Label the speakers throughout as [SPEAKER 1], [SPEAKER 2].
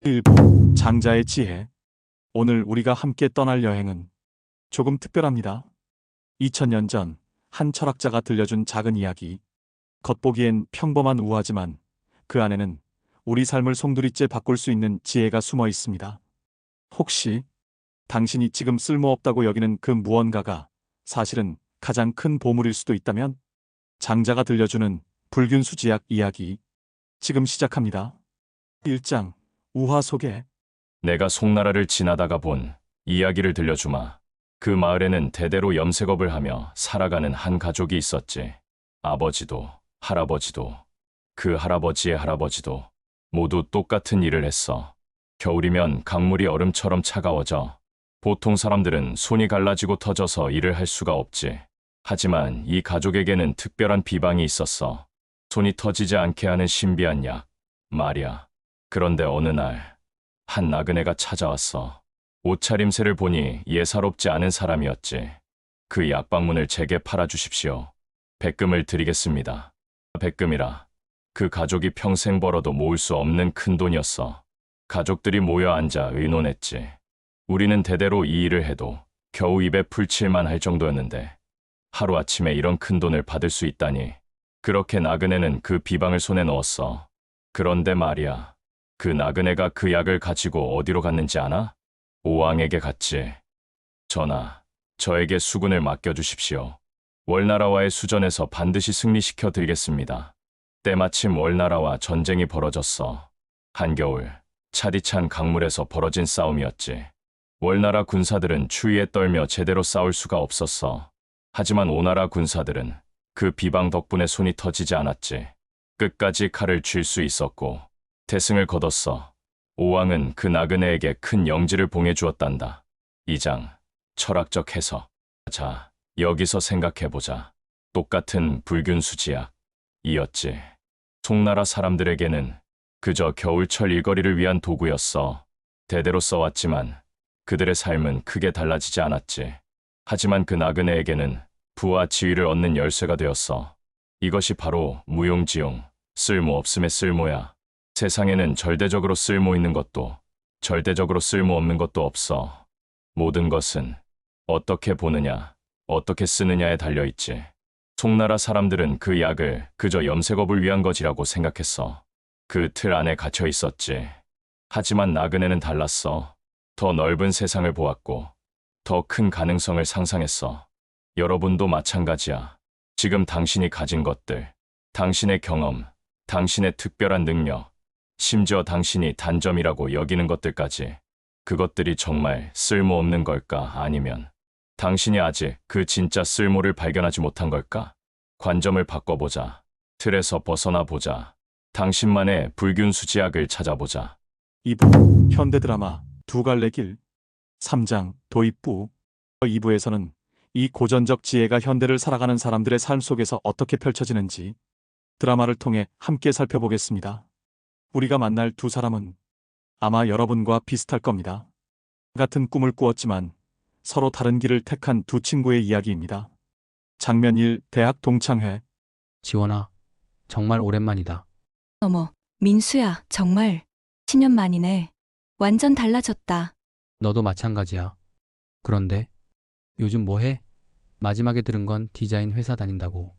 [SPEAKER 1] 일부 장자의 지혜. 오늘 우리가 함께 떠날 여행은 조금 특별합니다. 2000년 전 한 철학자가 들려준 작은 이야기. 겉보기엔 평범한 우화지만 그 안에는 우리 삶을 송두리째 바꿀 수 있는 지혜가 숨어 있습니다. 혹시 당신이 지금 쓸모없다고 여기는 그 무언가가 사실은 가장 큰 보물일 수도 있다면? 장자가 들려주는 불균수지약 이야기. 지금 시작합니다. 1장 우화 소개.
[SPEAKER 2] 내가 송나라를 지나다가 본 이야기를 들려주마. 그 마을에는 대대로 염색업을 하며 살아가는 한 가족이 있었지. 아버지도 할아버지도 그 할아버지의 할아버지도 모두 똑같은 일을 했어. 겨울이면 강물이 얼음처럼 차가워져 보통 사람들은 손이 갈라지고 터져서 일을 할 수가 없지. 하지만 이 가족에게는 특별한 비방이 있었어. 손이 터지지 않게 하는 신비한 약 말이야. 그런데 어느 날 한 나그네가 찾아왔어. 옷차림새를 보니 예사롭지 않은 사람이었지. 그 약방문을 제게 팔아주십시오. 백금을 드리겠습니다. 백금이라. 그 가족이 평생 벌어도 모을 수 없는 큰 돈이었어. 가족들이 모여 앉아 의논했지. 우리는 대대로 이 일을 해도 겨우 입에 풀칠만 할 정도였는데 하루아침에 이런 큰 돈을 받을 수 있다니. 그렇게 나그네는 그 비방을 손에 넣었어. 그런데 말이야. 그 나그네가 그 약을 가지고 어디로 갔는지 아나? 오왕에게 갔지. 전하, 저에게 수군을 맡겨주십시오. 월나라와의 수전에서 반드시 승리시켜 드리겠습니다. 때마침 월나라와 전쟁이 벌어졌어. 한겨울, 차디찬 강물에서 벌어진 싸움이었지. 월나라 군사들은 추위에 떨며 제대로 싸울 수가 없었어. 하지만 오나라 군사들은 그 비방 덕분에 손이 터지지 않았지. 끝까지 칼을 쥘 수 있었고 대승을 거뒀어. 오왕은 그 나그네에게 큰 영지를 봉해주었단다. 2장 철학적 해석. 자, 여기서 생각해보자. 똑같은 불균수지약 이었지. 송나라 사람들에게는 그저 겨울철 일거리를 위한 도구였어. 대대로 써왔지만 그들의 삶은 크게 달라지지 않았지. 하지만 그 나그네에게는 부와 지위를 얻는 열쇠가 되었어. 이것이 바로 무용지용, 쓸모없음의 쓸모야. 세상에는 절대적으로 쓸모 있는 것도 절대적으로 쓸모 없는 것도 없어. 모든 것은 어떻게 보느냐, 어떻게 쓰느냐에 달려있지. 송나라 사람들은 그 약을 그저 염색업을 위한 것이라고 생각했어. 그 틀 안에 갇혀 있었지. 하지만 나그네는 달랐어. 더 넓은 세상을 보았고 더 큰 가능성을 상상했어. 여러분도 마찬가지야. 지금 당신이 가진 것들, 당신의 경험, 당신의 특별한 능력, 심지어 당신이 단점이라고 여기는 것들까지, 그것들이 정말 쓸모없는 걸까? 아니면 당신이 아직 그 진짜 쓸모를 발견하지 못한 걸까? 관점을 바꿔보자. 틀에서 벗어나 보자. 당신만의 불균수지약을 찾아보자.
[SPEAKER 1] 2부 현대 드라마 두 갈래 길. 3장 도입부. 2부에서는 이 고전적 지혜가 현대를 살아가는 사람들의 삶 속에서 어떻게 펼쳐지는지 드라마를 통해 함께 살펴보겠습니다. 우리가 만날 두 사람은 아마 여러분과 비슷할 겁니다. 같은 꿈을 꾸었지만 서로 다른 길을 택한 두 친구의 이야기입니다. 장면 1. 대학 동창회.
[SPEAKER 3] 지원아, 정말 오랜만이다.
[SPEAKER 4] 어머, 민수야, 정말 10년 만이네. 완전 달라졌다.
[SPEAKER 3] 너도 마찬가지야. 그런데 요즘 뭐 해? 마지막에 들은 건 디자인 회사 다닌다고.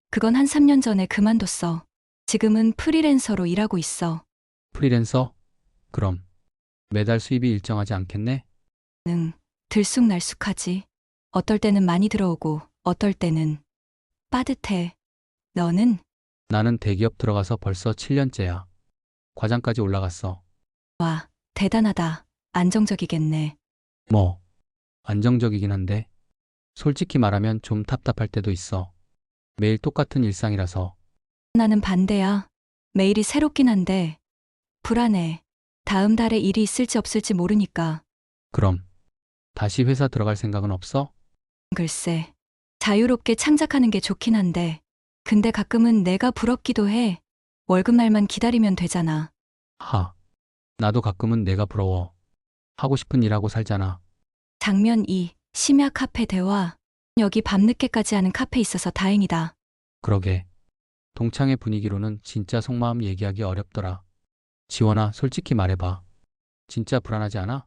[SPEAKER 4] 그건 한 3년 전에 그만뒀어. 지금은 프리랜서로 일하고 있어.
[SPEAKER 3] 프리랜서? 그럼 매달 수입이 일정하지 않겠네?
[SPEAKER 4] 응, 들쑥날쑥하지. 어떨 때는 많이 들어오고 어떨 때는 빠듯해. 너는?
[SPEAKER 3] 나는 대기업 들어가서 벌써 7년째야. 과장까지 올라갔어.
[SPEAKER 4] 와, 대단하다. 안정적이겠네.
[SPEAKER 3] 뭐, 안정적이긴 한데 솔직히 말하면 좀 답답할 때도 있어. 매일 똑같은 일상이라서.
[SPEAKER 4] 나는 반대야. 매일이 새롭긴 한데 불안해. 다음 달에 일이 있을지 없을지 모르니까.
[SPEAKER 3] 그럼 다시 회사 들어갈 생각은 없어?
[SPEAKER 4] 글쎄, 자유롭게 창작하는 게 좋긴 한데 근데 가끔은 내가 부럽기도 해. 월급날만 기다리면 되잖아.
[SPEAKER 3] 하, 나도 가끔은 내가 부러워. 하고 싶은 일하고 살잖아.
[SPEAKER 4] 장면 2. 심야 카페 대화. 여기 밤늦게까지 하는 카페 있어서 다행이다.
[SPEAKER 3] 그러게. 동창회 분위기로는 진짜 속마음 얘기하기 어렵더라. 지원아, 솔직히 말해봐. 진짜 불안하지 않아?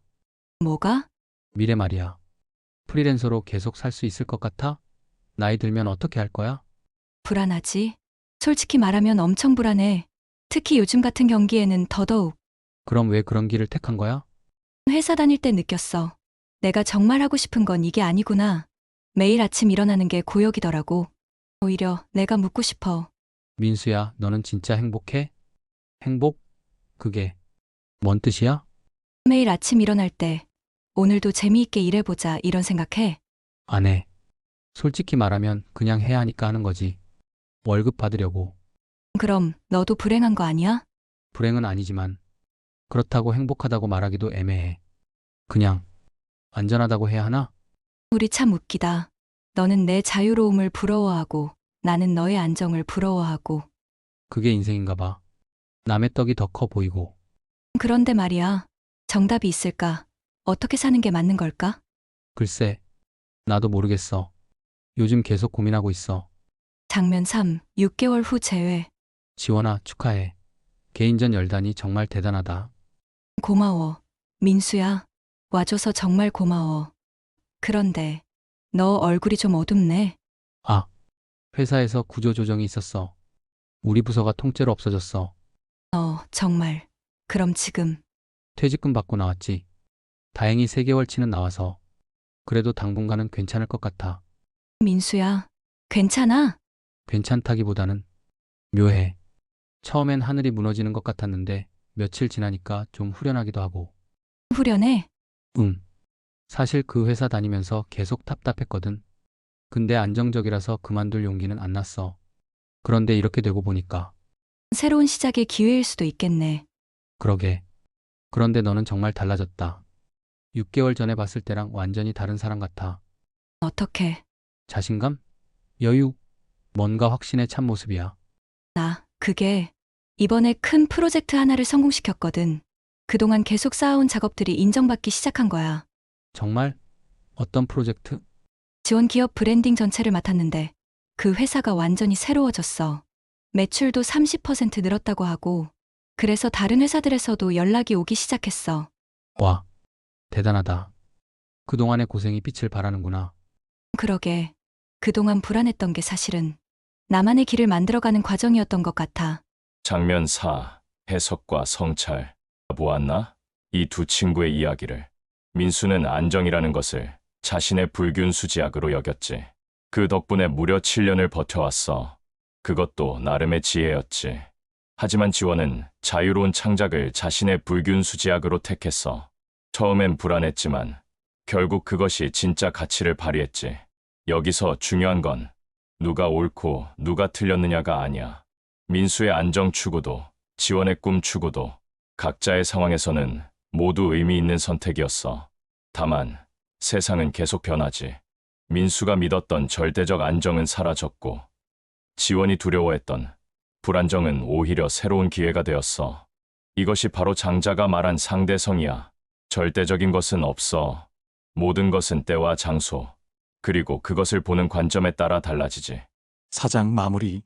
[SPEAKER 4] 뭐가?
[SPEAKER 3] 미래 말이야. 프리랜서로 계속 살 수 있을 것 같아? 나이 들면 어떻게 할 거야?
[SPEAKER 4] 불안하지? 솔직히 말하면 엄청 불안해. 특히 요즘 같은 경기에는 더더욱.
[SPEAKER 3] 그럼 왜 그런 길을 택한 거야?
[SPEAKER 4] 회사 다닐 때 느꼈어. 내가 정말 하고 싶은 건 이게 아니구나. 매일 아침 일어나는 게 고역이더라고. 오히려 내가 묻고 싶어.
[SPEAKER 3] 민수야, 너는 진짜 행복해? 행복? 그게 뭔 뜻이야?
[SPEAKER 4] 매일 아침 일어날 때 오늘도 재미있게 일해보자 이런 생각해.
[SPEAKER 3] 안 해. 솔직히 말하면 그냥 해야 하니까 하는 거지. 월급 받으려고.
[SPEAKER 4] 그럼 너도 불행한 거 아니야?
[SPEAKER 3] 불행은 아니지만 그렇다고 행복하다고 말하기도 애매해. 그냥 안전하다고 해야 하나?
[SPEAKER 4] 우리 참 웃기다. 너는 내 자유로움을 부러워하고 나는 너의 안정을 부러워하고.
[SPEAKER 3] 그게 인생인가 봐. 남의 떡이 더 커 보이고.
[SPEAKER 4] 그런데 말이야. 정답이 있을까? 어떻게 사는 게 맞는 걸까?
[SPEAKER 3] 글쎄, 나도 모르겠어. 요즘 계속 고민하고 있어.
[SPEAKER 4] 장면 3, 6개월 후 재회.
[SPEAKER 3] 지원아, 축하해. 개인전 열다니 정말 대단하다.
[SPEAKER 4] 고마워. 민수야. 와줘서 정말 고마워. 그런데 너 얼굴이 좀 어둡네.
[SPEAKER 3] 아, 회사에서 구조조정이 있었어. 우리 부서가 통째로 없어졌어.
[SPEAKER 4] 정말. 그럼 지금
[SPEAKER 3] 퇴직금 받고 나왔지. 다행히 3개월치는 나와서. 그래도 당분간은 괜찮을 것 같아.
[SPEAKER 4] 민수야. 괜찮아?
[SPEAKER 3] 괜찮다기보다는 묘해. 처음엔 하늘이 무너지는 것 같았는데 며칠 지나니까 좀 후련하기도 하고.
[SPEAKER 4] 후련해?
[SPEAKER 3] 응. 사실 그 회사 다니면서 계속 답답했거든. 근데 안정적이라서 그만둘 용기는 안 났어. 그런데 이렇게 되고 보니까.
[SPEAKER 4] 새로운 시작의 기회일 수도 있겠네.
[SPEAKER 3] 그러게. 그런데 너는 정말 달라졌다. 6개월 전에 봤을 때랑 완전히 다른 사람 같아.
[SPEAKER 4] 어떻게?
[SPEAKER 3] 자신감? 여유? 뭔가 확신에 찬 모습이야.
[SPEAKER 4] 그게 이번에 큰 프로젝트 하나를 성공시켰거든. 그동안 계속 쌓아온 작업들이 인정받기 시작한 거야.
[SPEAKER 3] 정말? 어떤 프로젝트?
[SPEAKER 4] 지원 기업 브랜딩 전체를 맡았는데 그 회사가 완전히 새로워졌어. 매출도 30% 늘었다고 하고 그래서 다른 회사들에서도 연락이 오기 시작했어.
[SPEAKER 3] 와, 대단하다. 그동안의 고생이 빛을 발하는구나.
[SPEAKER 4] 그러게. 그동안 불안했던 게 사실은 나만의 길을 만들어가는 과정이었던 것 같아.
[SPEAKER 2] 장면 4. 해석과 성찰. 보았나? 이 두 친구의 이야기를. 민수는 안정이라는 것을 자신의 불균수지약으로 여겼지. 그 덕분에 무려 7년을 버텨왔어. 그것도 나름의 지혜였지. 하지만 지원은 자유로운 창작을 자신의 불균수지약으로 택했어. 처음엔 불안했지만 결국 그것이 진짜 가치를 발휘했지. 여기서 중요한 건 누가 옳고 누가 틀렸느냐가 아니야. 민수의 안정 추구도 지원의 꿈 추구도 각자의 상황에서는 모두 의미 있는 선택이었어. 다만 세상은 계속 변하지. 민수가 믿었던 절대적 안정은 사라졌고 지원이 두려워했던 불안정은 오히려 새로운 기회가 되었어. 이것이 바로 장자가 말한 상대성이야. 절대적인 것은 없어. 모든 것은 때와 장소, 그리고 그것을 보는 관점에 따라 달라지지.
[SPEAKER 1] 사장 마무리.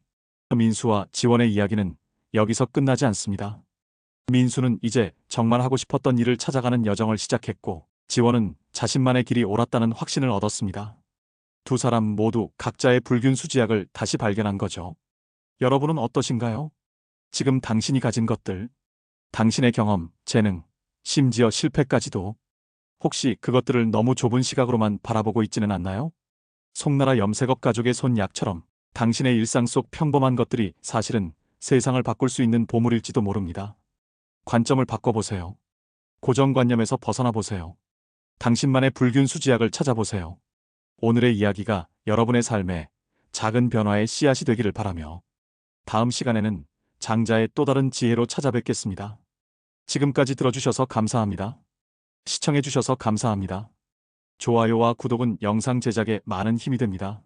[SPEAKER 1] 민수와 지원의 이야기는 여기서 끝나지 않습니다. 민수는 이제 정말 하고 싶었던 일을 찾아가는 여정을 시작했고, 지원은 자신만의 길이 옳았다는 확신을 얻었습니다. 두 사람 모두 각자의 불균수지약을 다시 발견한 거죠. 여러분은 어떠신가요? 지금 당신이 가진 것들, 당신의 경험, 재능, 심지어 실패까지도 혹시 그것들을 너무 좁은 시각으로만 바라보고 있지는 않나요? 송나라 염색업 가족의 손약처럼 당신의 일상 속 평범한 것들이 사실은 세상을 바꿀 수 있는 보물일지도 모릅니다. 관점을 바꿔보세요. 고정관념에서 벗어나 보세요. 당신만의 불균수지약을 찾아보세요. 오늘의 이야기가 여러분의 삶에 작은 변화의 씨앗이 되기를 바라며 다음 시간에는 장자의 또 다른 지혜로 찾아뵙겠습니다. 지금까지 들어주셔서 감사합니다. 시청해주셔서 감사합니다. 좋아요와 구독은 영상 제작에 많은 힘이 됩니다.